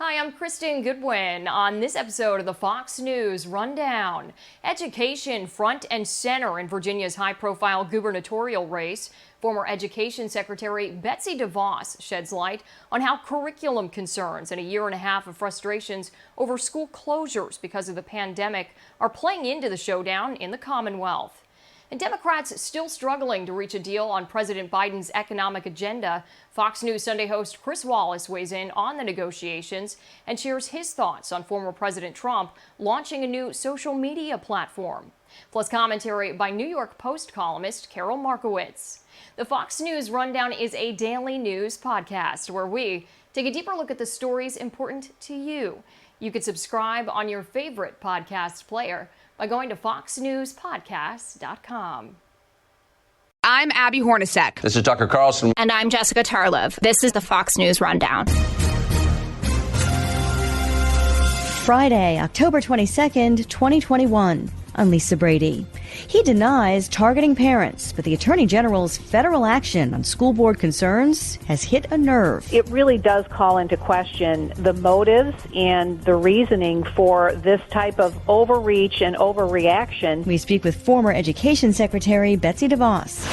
Hi, I'm Kristen Goodwin. On this episode of the Fox News Rundown, education front and center in Virginia's high-profile gubernatorial race. Former Education Secretary Betsy DeVos sheds light on how curriculum concerns and a year and a half of frustrations over school closures because of the pandemic are playing into the showdown in the Commonwealth. And Democrats still struggling to reach a deal on President Biden's economic agenda. Fox News Sunday host Chris Wallace weighs in on the negotiations and shares his thoughts on former President Trump launching a new social media platform. Plus commentary by New York Post columnist Carol Markowitz. The Fox News Rundown is a daily news podcast where we take a deeper look at the stories important to you. You can subscribe on your favorite podcast player by going to foxnewspodcast.com. I'm Abby Hornacek. This is Tucker Carlson. And I'm Jessica Tarlov. This is the Fox News Rundown. Friday, October 22nd, 2021. I'm Lisa Brady. He denies targeting parents, but the Attorney General's federal action on school board concerns has hit a nerve. It really does call into question the motives and the reasoning for this type of overreach and overreaction. We speak with former Education Secretary Betsy DeVos.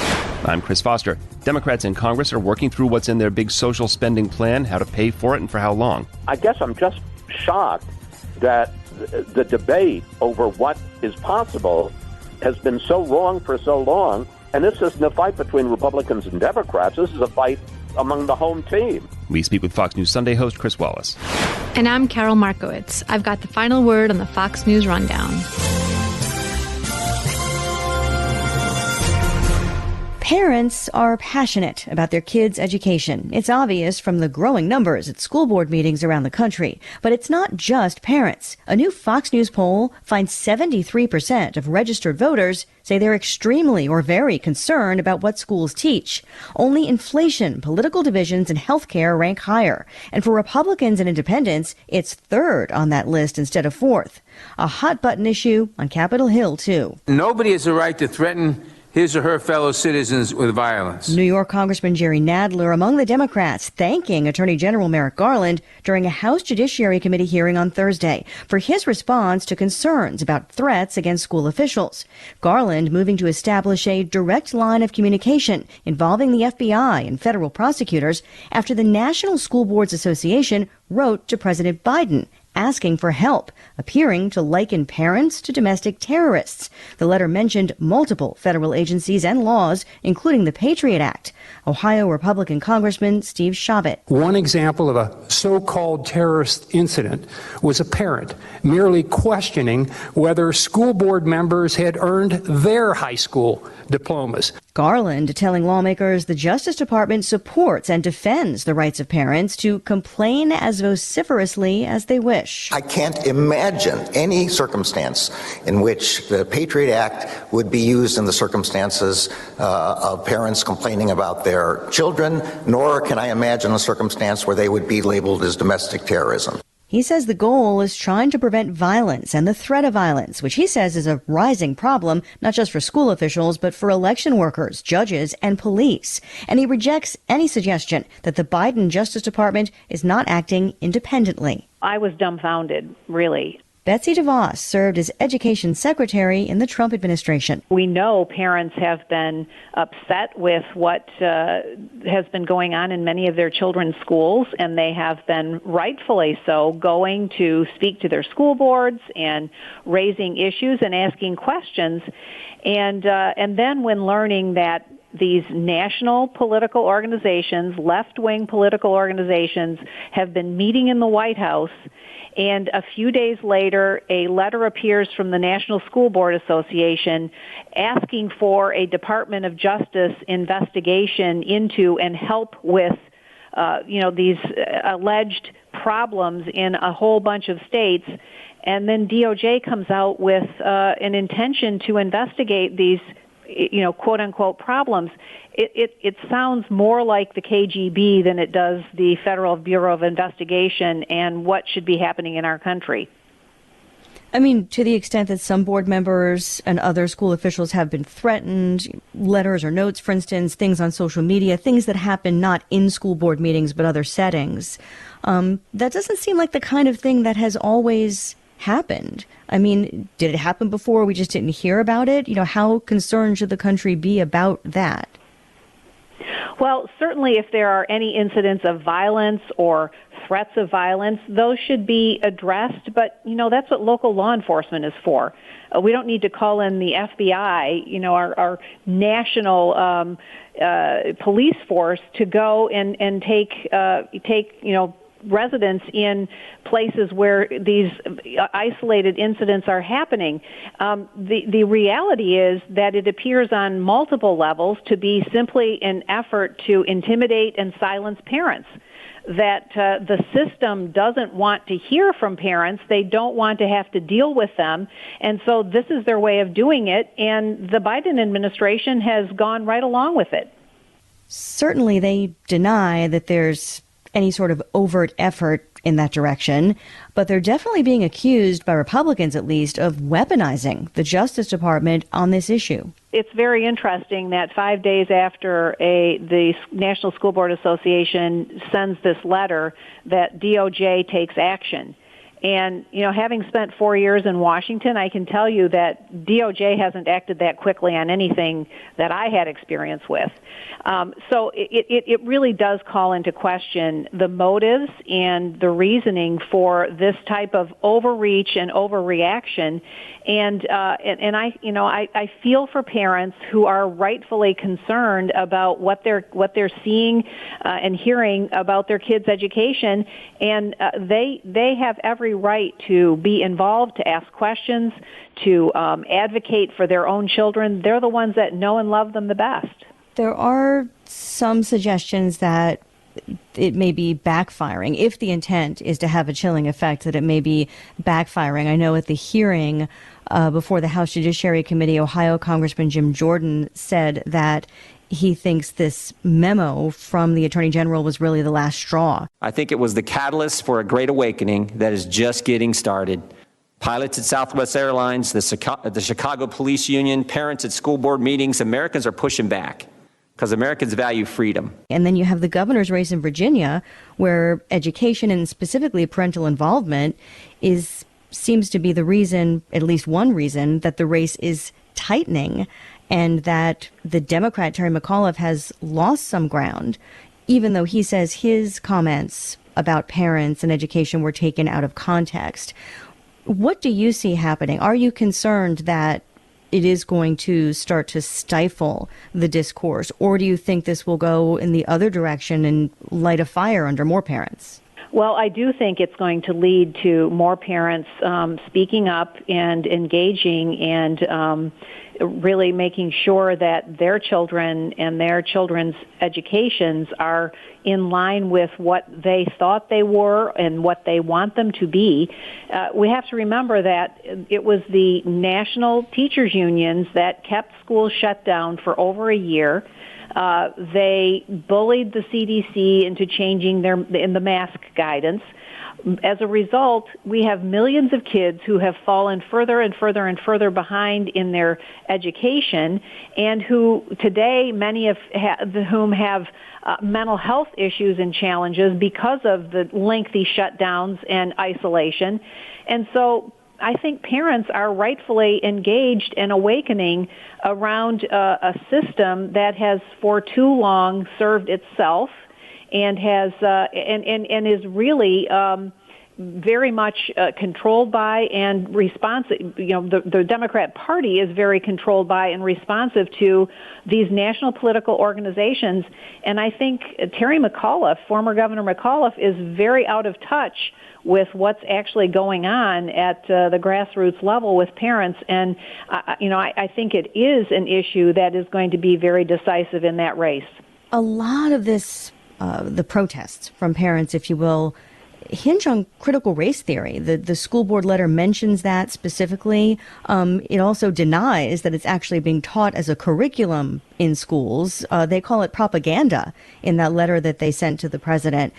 I'm Chris Foster. Democrats in Congress are working through what's in their big social spending plan, how to pay for it, and for how long. I guess I'm just shocked that the debate over what is possible has been so wrong for so long. And this isn't a fight between Republicans and Democrats. This is a fight among the home team. We speak with Fox News Sunday host Chris Wallace. And I'm Carol Markowitz. I've got the final word on the Fox News Rundown. Parents are passionate about their kids' education. It's obvious from the growing numbers at school board meetings around the country. But it's not just parents. A new Fox News poll finds 73% of registered voters say they're extremely or very concerned about what schools teach. Only inflation, political divisions, and healthcare rank higher. And for Republicans and independents, it's third on that list instead of fourth. A hot-button issue on Capitol Hill, too. Nobody has a right to threaten his or her fellow citizens with violence. New York Congressman Jerry Nadler among the Democrats thanking Attorney General Merrick Garland during a House Judiciary Committee hearing on Thursday for his response to concerns about threats against school officials. Garland moving to establish a direct line of communication involving the FBI and federal prosecutors after the National School Boards Association wrote to President Biden asking for help, appearing to liken parents to domestic terrorists. The letter mentioned multiple federal agencies and laws, including the Patriot Act. Ohio Republican Congressman Steve Chabot. One example of a so-called terrorist incident was a parent merely questioning whether school board members had earned their high school diplomas. Garland telling lawmakers the Justice Department supports and defends the rights of parents to complain as vociferously as they wish. I can't imagine any circumstance in which the Patriot Act would be used in the circumstances of parents complaining about their children, nor can I imagine a circumstance where they would be labeled as domestic terrorism. He says the goal is trying to prevent violence and the threat of violence, which he says is a rising problem, not just for school officials, but for election workers, judges, and police. And he rejects any suggestion that the Biden Justice Department is not acting independently. I was dumbfounded, really. Betsy DeVos served as Education Secretary in the Trump administration. We know parents have been upset with what has been going on in many of their children's schools, and they have been rightfully so going to speak to their school boards and raising issues and asking questions. And then when learning that these national political organizations, left-wing political organizations, have been meeting in the White House, and a few days later, a letter appears from the National School Board Association asking for a Department of Justice investigation into and help with, these alleged problems in a whole bunch of states. And then DOJ comes out with an intention to investigate these, quote unquote problems. It sounds more like the KGB than it does the Federal Bureau of Investigation and what should be happening in our country. I mean, to the extent that some board members and other school officials have been threatened, letters or notes, for instance, things on social media, things that happen not in school board meetings but other settings, that doesn't seem like the kind of thing that has always happened. I mean, did it happen before? We just didn't hear about it? You know, how concerned should the country be about that? Well, certainly if there are any incidents of violence or threats of violence, those should be addressed. But, you know, that's what local law enforcement is for. We don't need to call in the FBI, you know, our national police force to go and take, you know, residents in places where these isolated incidents are happening. The reality is that it appears on multiple levels to be simply an effort to intimidate and silence parents. That the system doesn't want to hear from parents. They don't want to have to deal with them. And so this is their way of doing it. And the Biden administration has gone right along with it. Certainly they deny that there's any sort of overt effort in that direction, but they're definitely being accused, by Republicans at least, of weaponizing the Justice Department on this issue. It's very interesting that 5 days after the National School Board Association sends this letter that DOJ takes action. And, you know, having spent 4 years in Washington, I can tell you that DOJ hasn't acted that quickly on anything that I had experience with. So it really does call into question the motives and the reasoning for this type of overreach and overreaction. And I feel for parents who are rightfully concerned about what they're seeing and hearing about their kids' education, and they have every right to be involved, to ask questions, to advocate for their own children. They're the ones that know and love them the best. There are some suggestions that it may be backfiring. If the intent is to have a chilling effect, that it may be backfiring. I know at the hearing before the House Judiciary Committee, Ohio Congressman Jim Jordan said that he thinks this memo from the Attorney General was really the last straw. I think it was the catalyst for a great awakening that is just getting started. Pilots at Southwest Airlines, the Chicago Police Union, parents at school board meetings, Americans are pushing back because Americans value freedom. And then you have the governor's race in Virginia, where education and specifically parental involvement seems to be the reason, at least one reason, that the race is tightening, and that the Democrat Terry McAuliffe has lost some ground, even though he says his comments about parents and education were taken out of context. What do you see happening? Are you concerned that it is going to start to stifle the discourse, or do you think this will go in the other direction and light a fire under more parents? Well, I do think it's going to lead to more parents speaking up and engaging and really making sure that their children and their children's educations are in line with what they thought they were and what they want them to be. We have to remember that it was the national teachers unions that kept schools shut down for over a year. They bullied the CDC into changing the mask guidance. As a result, we have millions of kids who have fallen further and further and further behind in their education, and who today, many of whom have mental health issues and challenges because of the lengthy shutdowns and isolation. And so I think parents are rightfully engaged and awakening around a system that has for too long served itself and has and is really very much controlled by and responsive. You know, the Democrat Party is very controlled by and responsive to these national political organizations. And I think Terry McAuliffe, former Governor McAuliffe, is very out of touch with what's actually going on at the grassroots level with parents. And, I think it is an issue that is going to be very decisive in that race. A lot of this, the protests from parents, if you will, hinge on critical race theory. The school board letter mentions that specifically. It also denies that it's actually being taught as a curriculum in schools. They call it propaganda in that letter that they sent to the president.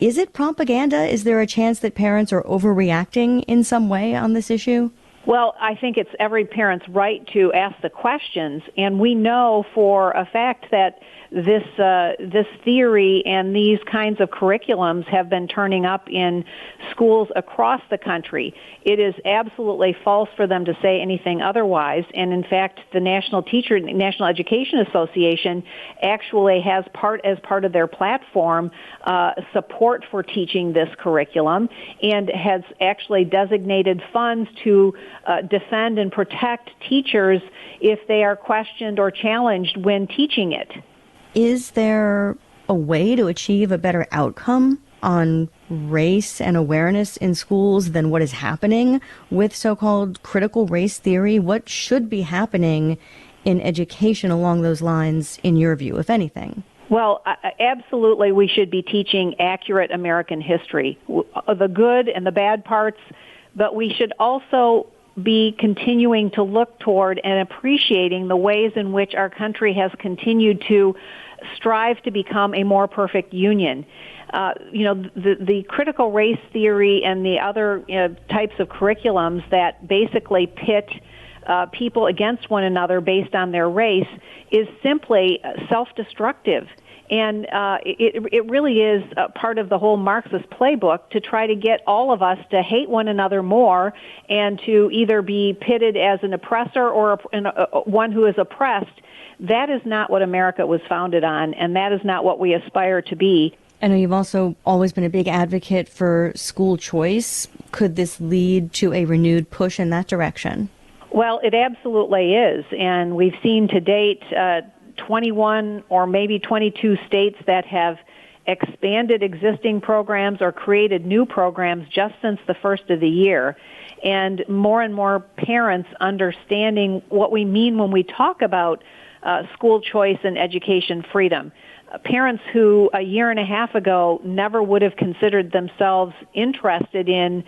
Is it propaganda? Is there a chance that parents are overreacting in some way on this issue? Well, I think it's every parent's right to ask the questions, and we know for a fact that this theory and these kinds of curriculums have been turning up in schools across the country. It is absolutely false for them to say anything otherwise, and in fact, the National Education Association actually has as part of their platform support for teaching this curriculum, and has actually designated funds to defend and protect teachers if they are questioned or challenged when teaching it. Is there a way to achieve a better outcome on race and awareness in schools than what is happening with so-called critical race theory? What should be happening in education along those lines, in your view, if anything? Well, absolutely, we should be teaching accurate American history, the good and the bad parts, but we should also be continuing to look toward and appreciating the ways in which our country has continued to strive to become a more perfect union. The critical race theory and the other types of curriculums that basically pit people against one another based on their race is simply self-destructive. And it really is part of the whole Marxist playbook to try to get all of us to hate one another more and to either be pitted as an oppressor or one who is oppressed. That is not what America was founded on, and that is not what we aspire to be. I know you've also always been a big advocate for school choice. Could this lead to a renewed push in that direction? Well, it absolutely is, and we've seen to date 21 or maybe 22 states that have expanded existing programs or created new programs just since the first of the year. And more parents understanding what we mean when we talk about school choice and education freedom. Parents who a year and a half ago never would have considered themselves interested in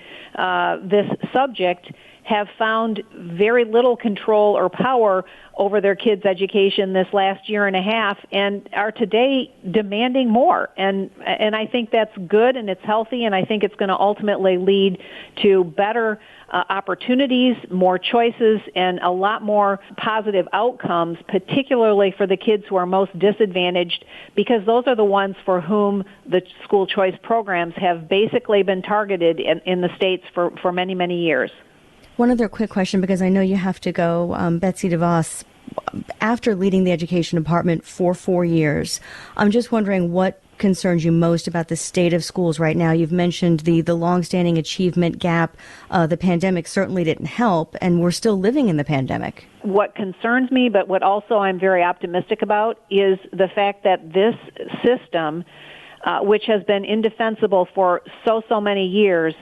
this subject have found very little control or power over their kids' education this last year and a half and are today demanding more. And I think that's good and it's healthy, and I think it's going to ultimately lead to better opportunities, more choices, and a lot more positive outcomes, particularly for the kids who are most disadvantaged, because those are the ones for whom the school choice programs have basically been targeted in the states for many, many years. One other quick question, because I know you have to go. Betsy DeVos, after leading the education department for 4 years, I'm just wondering what concerns you most about the state of schools right now. You've mentioned the longstanding achievement gap. The pandemic certainly didn't help, and we're still living in the pandemic. What concerns me, but what also I'm very optimistic about, is the fact that this system, which has been indefensible for so many years,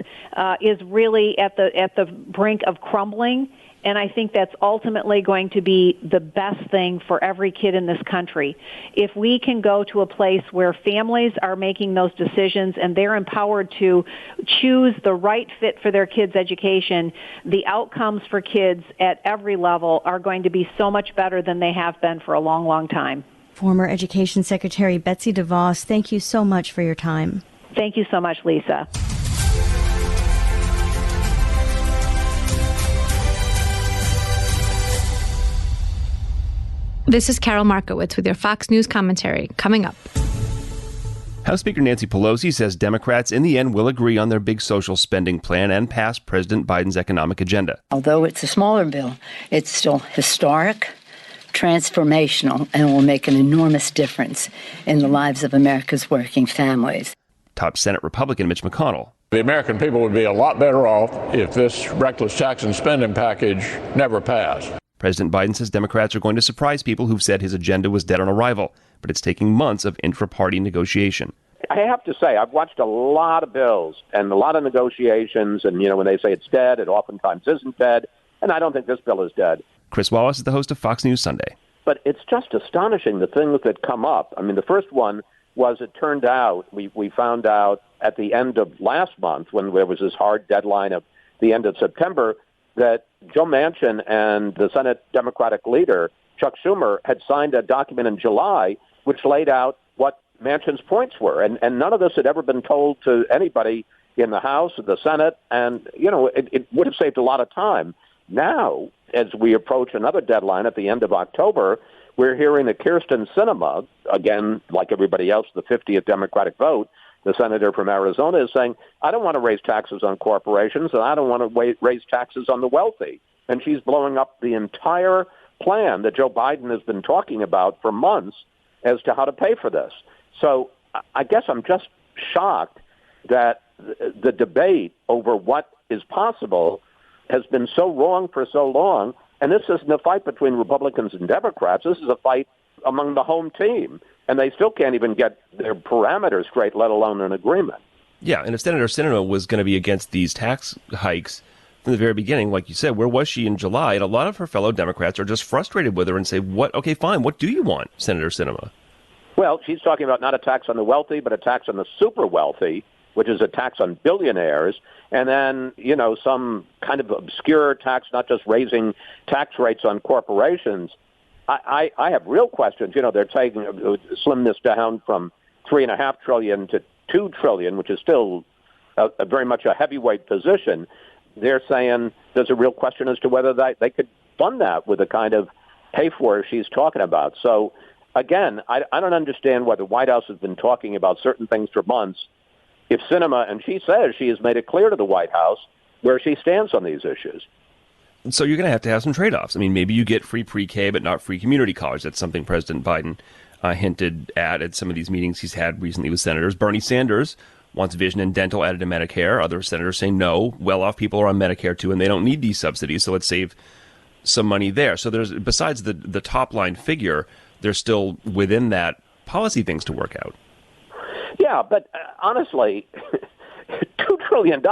is really at the brink of crumbling. And I think that's ultimately going to be the best thing for every kid in this country. If we can go to a place where families are making those decisions and they're empowered to choose the right fit for their kids' education, the outcomes for kids at every level are going to be so much better than they have been for a long, long time. Former Education Secretary Betsy DeVos, thank you so much for your time. Thank you so much, Lisa. This is Carol Markowitz with your Fox News commentary. Coming up. House Speaker Nancy Pelosi says Democrats in the end will agree on their big social spending plan and pass President Biden's economic agenda. Although it's a smaller bill, it's still historic, transformational, and will make an enormous difference in the lives of America's working families. Top Senate Republican Mitch McConnell. The American people would be a lot better off if this reckless tax and spending package never passed. President Biden says Democrats are going to surprise people who've said his agenda was dead on arrival, but it's taking months of intra-party negotiation. I have to say, I've watched a lot of bills and a lot of negotiations, and, when they say it's dead, it oftentimes isn't dead, and I don't think this bill is dead. Chris Wallace is the host of Fox News Sunday. But it's just astonishing, the things that come up. I mean, the first one was, it turned out, we found out at the end of last month, when there was this hard deadline of the end of September, that Joe Manchin and the Senate Democratic leader, Chuck Schumer, had signed a document in July which laid out what Manchin's points were. And none of this had ever been told to anybody in the House or the Senate. And, it would have saved a lot of time. Now, as we approach another deadline at the end of October, we're hearing that Kyrsten Sinema, again, like everybody else, the 50th Democratic vote, the senator from Arizona, is saying, I don't want to raise taxes on corporations, and I don't want to raise taxes on the wealthy. And she's blowing up the entire plan that Joe Biden has been talking about for months as to how to pay for this. So I guess I'm just shocked that the debate over what is possible has been so wrong for so long. And this isn't a fight between Republicans and Democrats. This is a fight among the home team. And they still can't even get their parameters straight, let alone an agreement. Yeah, and if Senator Sinema was going to be against these tax hikes from the very beginning, like you said, where was she in July? And a lot of her fellow Democrats are just frustrated with her and say, okay, fine, what do you want, Senator Sinema? Well, she's talking about not a tax on the wealthy, but a tax on the super wealthy, which is a tax on billionaires, and then, some kind of obscure tax, not just raising tax rates on corporations. I have real questions. They're slim this down from $3.5 trillion to $2 trillion, which is still a very much a heavyweight position. They're saying there's a real question as to whether they could fund that with the kind of pay for she's talking about. So, again, I don't understand why the White House has been talking about certain things for months. If Sinema, and she says she has made it clear to the White House where she stands on these issues. So you're going to have some trade-offs. I mean, maybe you get free pre-K but not free community college. That's something President Biden hinted at some of these meetings he's had recently with senators. Bernie Sanders wants vision and dental added to Medicare. Other senators say no, well-off people are on Medicare too, and they don't need these subsidies, so let's save some money there. So there's, besides the top-line figure, there's still within that policy things to work out. Yeah, but honestly, $2 trillion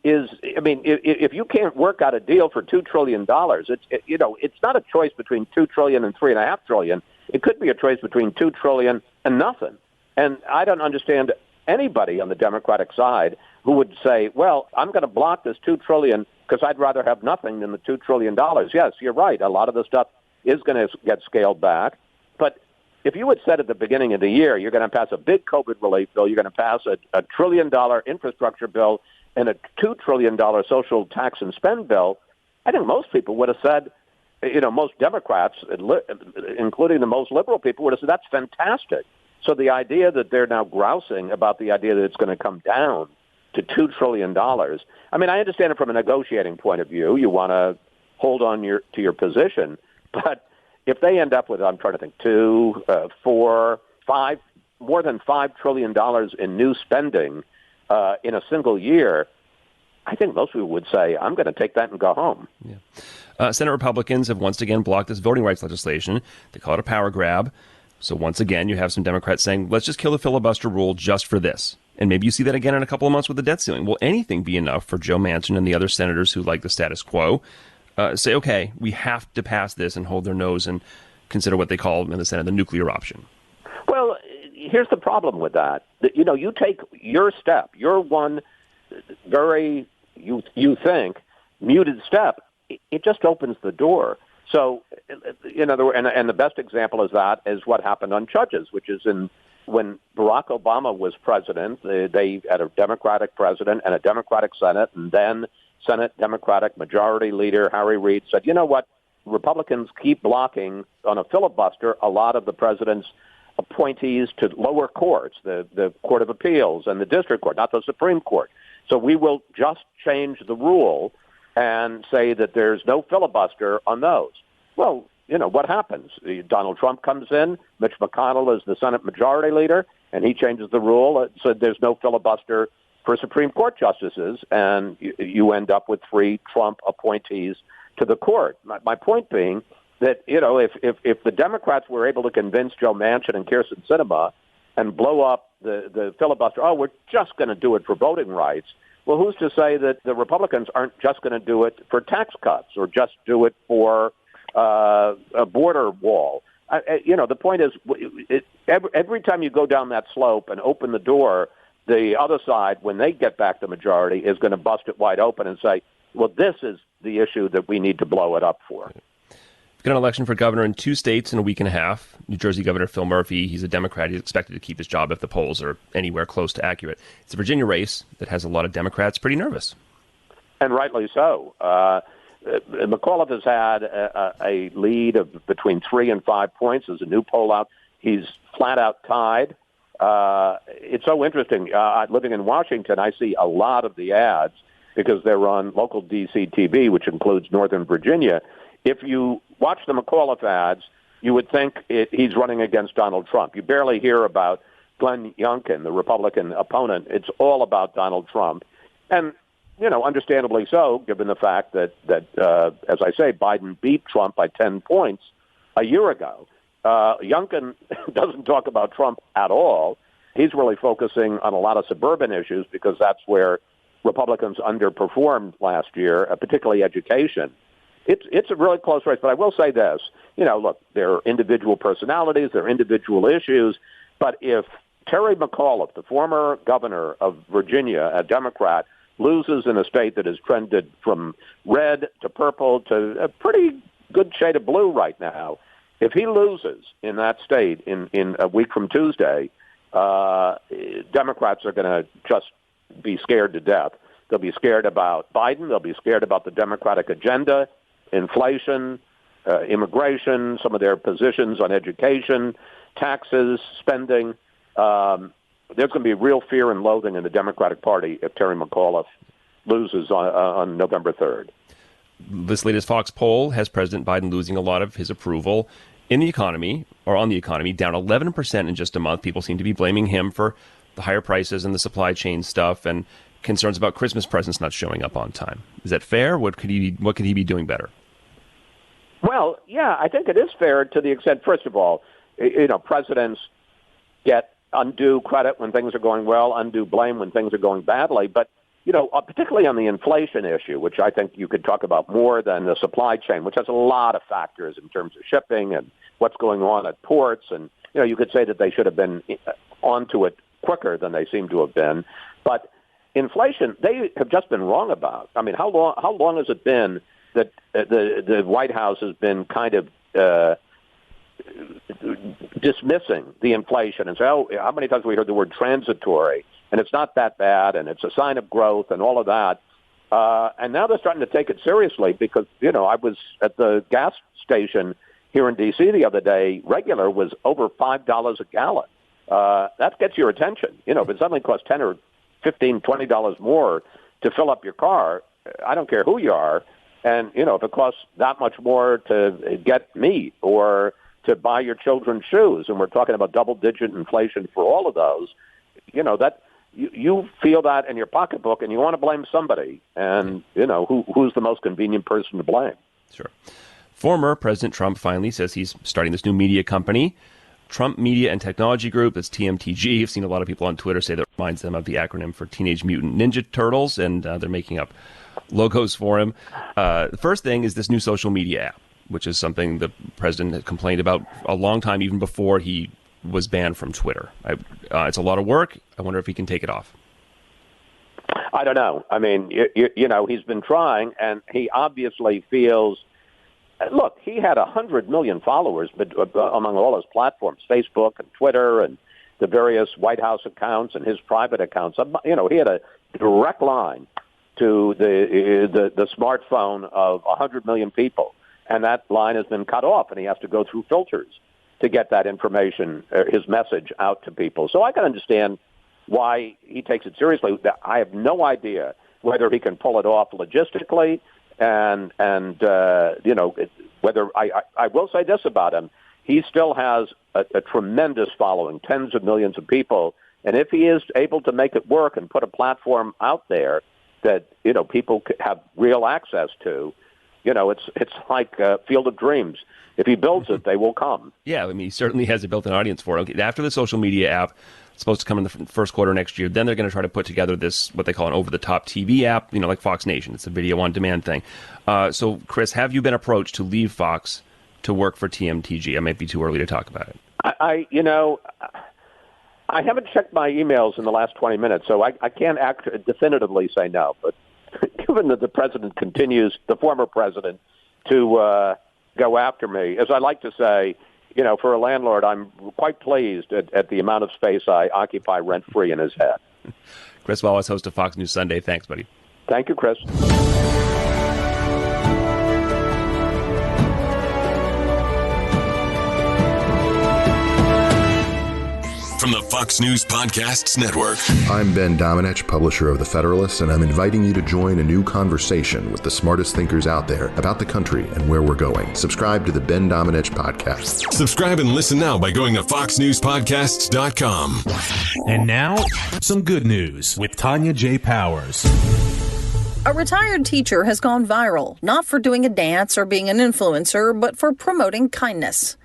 is, if you can't work out a deal for $2 trillion, it's not a choice between $2 trillion and $3.5 trillion. It could be a choice between $2 trillion and nothing. And I don't understand anybody on the Democratic side who would say, well, I'm going to block this $2 trillion because I'd rather have nothing than the $2 trillion. Yes, you're right. A lot of the stuff is going to get scaled back. But if you had said at the beginning of the year, you're going to pass a big COVID relief bill, you're going to pass a $1 trillion infrastructure bill and a $2 trillion social tax and spend bill, I think most people would have said, most Democrats, including the most liberal people, would have said, that's fantastic. So the idea that they're now grousing about the idea that it's going to come down to $2 trillion, I understand it from a negotiating point of view. You want to hold on to your position, but if they end up with, I'm trying to think, 2, 4, 5, more than $5 trillion in new spending in a single year, I think most people would say, I'm going to take that and go home. Yeah. Senate Republicans have once again blocked this voting rights legislation. They call it a power grab. So once again, you have some Democrats saying, let's just kill the filibuster rule just for this. And maybe you see that again in a couple of months with the debt ceiling. Will anything be enough for Joe Manchin and the other senators who like the status quo? Say, okay, we have to pass this and hold their nose and consider what they call in the Senate the nuclear option? Well, here's the problem with that. You take your step, your one very, you think, muted step, it just opens the door. So, and the best example of that is what happened on judges, which is when Barack Obama was president, they had a Democratic president and a Democratic Senate, and then Senate Democratic Majority Leader Harry Reid said, you know what, Republicans keep blocking on a filibuster a lot of the president's appointees to lower courts, the Court of Appeals and the District Court, not the Supreme Court. So we will just change the rule and say that there's no filibuster on those. Well, what happens? Donald Trump comes in, Mitch McConnell is the Senate Majority Leader, and he changes the rule, so there's no filibuster for Supreme Court justices, and you end up with 3 Trump appointees to the court. My point being that, if the Democrats were able to convince Joe Manchin and Kyrsten Sinema and blow up the filibuster, we're just going to do it for voting rights, well, who's to say that the Republicans aren't just going to do it for tax cuts or just do it for a border wall? The point is, every time you go down that slope and open the door, the other side, when they get back the majority, is going to bust it wide open and say, well, this is the issue that we need to blow it up for. Got an election for governor in 2 states in a week and a half. New Jersey Governor Phil Murphy, he's a Democrat. He's expected to keep his job if the polls are anywhere close to accurate. It's a Virginia race that has a lot of Democrats pretty nervous. And rightly so. McAuliffe has had a lead of between 3 and 5 points. There's a new poll out. He's flat out tied. It's so interesting. Living in Washington, I see a lot of the ads because they're on local D.C. TV, which includes Northern Virginia. If you watch the McAuliffe ads, you would think he's running against Donald Trump. You barely hear about Glenn Youngkin, the Republican opponent. It's all about Donald Trump. And, understandably so, given the fact that as I say, Biden beat Trump by 10 points a year ago. Youngkin doesn't talk about Trump at all. He's really focusing on a lot of suburban issues because that's where Republicans underperformed last year, particularly education. It's a really close race, but I will say this. Look, there are individual personalities, there are individual issues, but if Terry McAuliffe, the former governor of Virginia, a Democrat, loses in a state that has trended from red to purple to a pretty good shade of blue right now, if he loses in that state in a week from Tuesday, Democrats are going to just be scared to death. They'll be scared about Biden. They'll be scared about the Democratic agenda, inflation, immigration, some of their positions on education, taxes, spending. There's going to be real fear and loathing in the Democratic Party if Terry McAuliffe loses on November 3rd. This latest Fox poll has President Biden losing a lot of his approval in the economy, or on the economy, down 11% in just a month. People seem to be blaming him for the higher prices and the supply chain stuff and concerns about Christmas presents not showing up on time. Is that fair? What could he be doing better? Well, yeah, I think it is fair to the extent, first of all, presidents get undue credit when things are going well, undue blame when things are going badly. But, particularly on the inflation issue, which I think you could talk about more than the supply chain, which has a lot of factors in terms of shipping and what's going on at ports. And, you could say that they should have been onto it quicker than they seem to have been. But inflation, they have just been wrong about. I mean, how long has it been that the White House has been kind of dismissing the inflation and say, how many times have we heard the word transitory? And it's not that bad, and it's a sign of growth and all of that. And now they're starting to take it seriously because, I was at the gas station here in D.C. the other day. Regular was over $5 a gallon. That gets your attention. If it suddenly costs $10 or $15, $20 more to fill up your car, I don't care who you are. And, if it costs that much more to get meat or to buy your children shoes, and we're talking about double-digit inflation for all of those, that you feel that in your pocketbook and you want to blame somebody. And, who's the most convenient person to blame? Sure. Former President Trump finally says he's starting this new media company, Trump Media and Technology Group. That's TMTG. I've seen a lot of people on Twitter say that reminds them of the acronym for Teenage Mutant Ninja Turtles, and they're making up logos for him. The first thing is this new social media app, which is something the president had complained about a long time, even before he was banned from Twitter. It's a lot of work. I wonder if he can take it off. I don't know. I mean, he's been trying, and he obviously feels. Look, he had 100 million followers among all his platforms, Facebook and Twitter and the various White House accounts and his private accounts. He had a direct line to the smartphone of 100 million people, and that line has been cut off, and he has to go through filters to get that information, his message, out to people. So I can understand why he takes it seriously. I have no idea whether he can pull it off logistically, and whether I will say this about him: he still has a tremendous following, tens of millions of people, and if he is able to make it work and put a platform out there that people have real access to, it's like a Field of Dreams. If he builds it, they will come. Yeah, I mean, he certainly has a built-in audience for it. After the social media app, it's supposed to come in the first quarter next year. Then they're going to try to put together this, what they call an over-the-top TV app, like Fox Nation. It's a video-on-demand thing. So, Chris, have you been approached to leave Fox to work for TMTG? It might be too early to talk about it. I haven't checked my emails in the last 20 minutes, so I can't definitively say no. But given that the president continues, the former president, to go after me. As I like to say, for a landlord, I'm quite pleased at the amount of space I occupy rent-free in his head. Chris Wallace, host of Fox News Sunday. Thanks, buddy. Thank you, Chris. From the Fox News Podcasts Network. I'm Ben Domenech, publisher of The Federalist, and I'm inviting you to join a new conversation with the smartest thinkers out there about the country and where we're going. Subscribe to the Ben Domenech Podcast. Subscribe and listen now by going to foxnewspodcasts.com. And now, some good news with Tanya J. Powers. A retired teacher has gone viral, not for doing a dance or being an influencer, but for promoting kindness.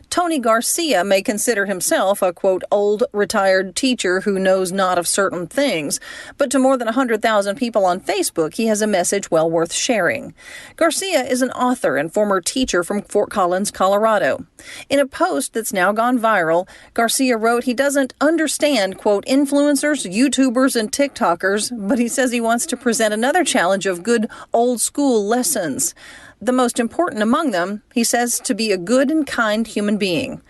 Tony Garcia may consider himself a, quote, old retired teacher who knows not of certain things, but to more than 100,000 people on Facebook, he has a message well worth sharing. Garcia is an author and former teacher from Fort Collins, Colorado. In a post that's now gone viral, Garcia wrote he doesn't understand, quote, influencers, YouTubers, and TikTokers, but he says he wants to present another challenge of good old school lessons. The most important among them, he says, to be a good and kind human being.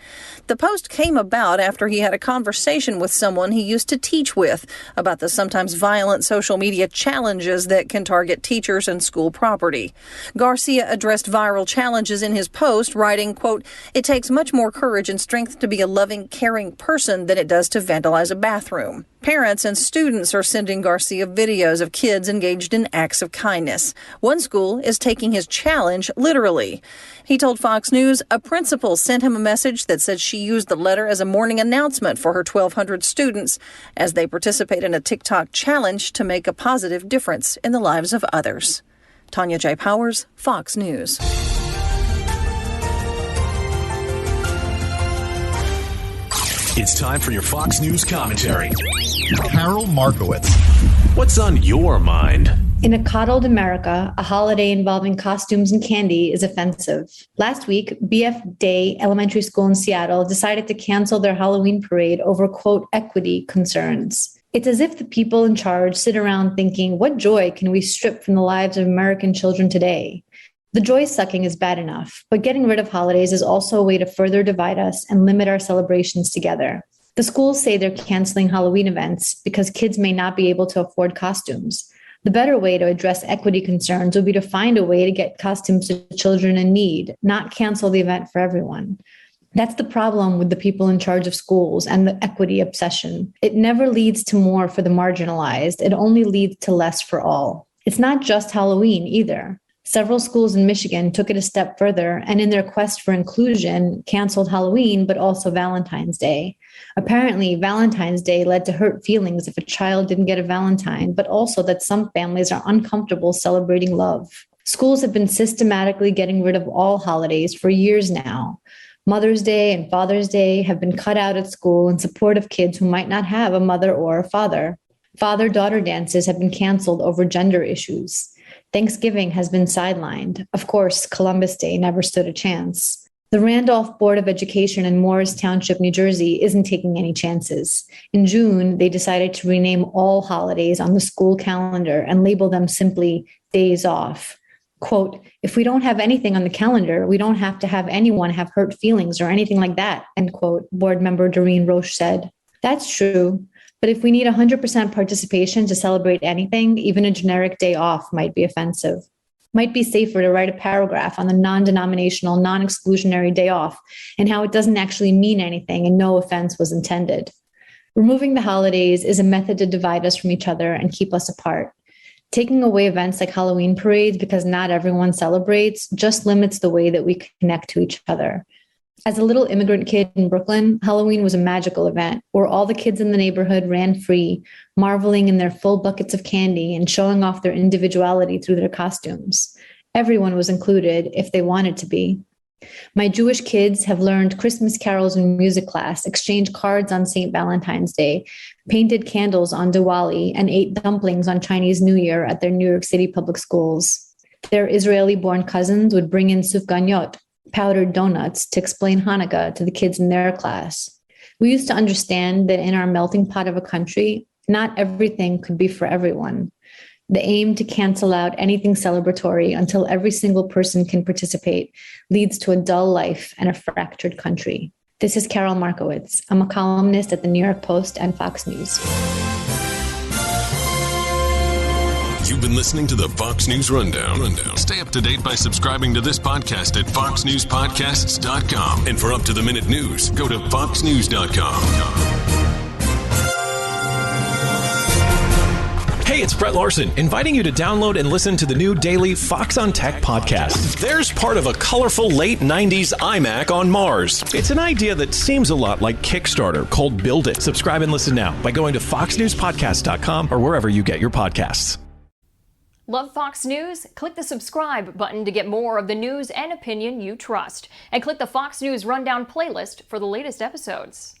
The post came about after he had a conversation with someone he used to teach with about the sometimes violent social media challenges that can target teachers and school property. Garcia addressed viral challenges in his post, writing, quote, it takes much more courage and strength to be a loving, caring person than it does to vandalize a bathroom. Parents and students are sending Garcia videos of kids engaged in acts of kindness. One school is taking his challenge literally. He told Fox News a principal sent him a message that said she used the letter as a morning announcement for her 1,200 students as they participate in a TikTok challenge to make a positive difference in the lives of others. Tanya J. Powers, Fox News. It's time for your Fox News commentary. Carol Markowitz. What's on your mind? In a coddled America, a holiday involving costumes and candy is offensive. Last week, BF Day Elementary School in Seattle decided to cancel their Halloween parade over, quote, equity concerns. It's as if the people in charge sit around thinking, what joy can we strip from the lives of American children today? The joy sucking is bad enough, but getting rid of holidays is also a way to further divide us and limit our celebrations together. The schools say they're canceling Halloween events because kids may not be able to afford costumes. The better way to address equity concerns would be to find a way to get costumes to children in need, not cancel the event for everyone. That's the problem with the people in charge of schools and the equity obsession. It never leads to more for the marginalized. It only leads to less for all. It's not just Halloween either. Several schools in Michigan took it a step further and in their quest for inclusion, canceled Halloween, but also Valentine's Day. Apparently, Valentine's Day led to hurt feelings if a child didn't get a Valentine, but also that some families are uncomfortable celebrating love. Schools have been systematically getting rid of all holidays for years now. Mother's Day and Father's Day have been cut out at school in support of kids who might not have a mother or a father. Father-daughter dances have been canceled over gender issues. Thanksgiving has been sidelined. Of course, Columbus Day never stood a chance. The Randolph Board of Education in Morris Township, New Jersey, isn't taking any chances. In June, they decided to rename all holidays on the school calendar and label them simply days off. Quote, if we don't have anything on the calendar, we don't have to have anyone have hurt feelings or anything like that, end quote, board member Doreen Roche said. That's true. But if we need 100% participation to celebrate anything, even a generic day off might be offensive. Might be safer to write a paragraph on the non-denominational, non-exclusionary day off and how it doesn't actually mean anything and no offense was intended. Removing the holidays is a method to divide us from each other and keep us apart. Taking away events like Halloween parades because not everyone celebrates just limits the way that we connect to each other. As a little immigrant kid in Brooklyn, Halloween was a magical event where all the kids in the neighborhood ran free, marveling in their full buckets of candy and showing off their individuality through their costumes. Everyone was included if they wanted to be. My Jewish kids have learned Christmas carols in music class, exchanged cards on St. Valentine's Day, painted candles on Diwali, and ate dumplings on Chinese New Year at their New York City public schools. Their Israeli-born cousins would bring in sufganiyot, powdered donuts, to explain Hanukkah to the kids in their class. We used to understand that in our melting pot of a country, not everything could be for everyone. The aim to cancel out anything celebratory until every single person can participate leads to a dull life and a fractured country. This is Carol Markowitz. I'm a columnist at the New York Post and Fox News. You've been listening to the Fox News Rundown. Stay up to date by subscribing to this podcast at foxnewspodcasts.com. And for up-to-the-minute news, go to foxnews.com. Hey, it's Brett Larson, inviting you to download and listen to the new daily Fox on Tech podcast. There's part of a colorful late 90s iMac on Mars. It's an idea that seems a lot like Kickstarter, called Build It. Subscribe and listen now by going to foxnewspodcast.com or wherever you get your podcasts. Love Fox News? Click the subscribe button to get more of the news and opinion you trust. And click the Fox News Rundown playlist for the latest episodes.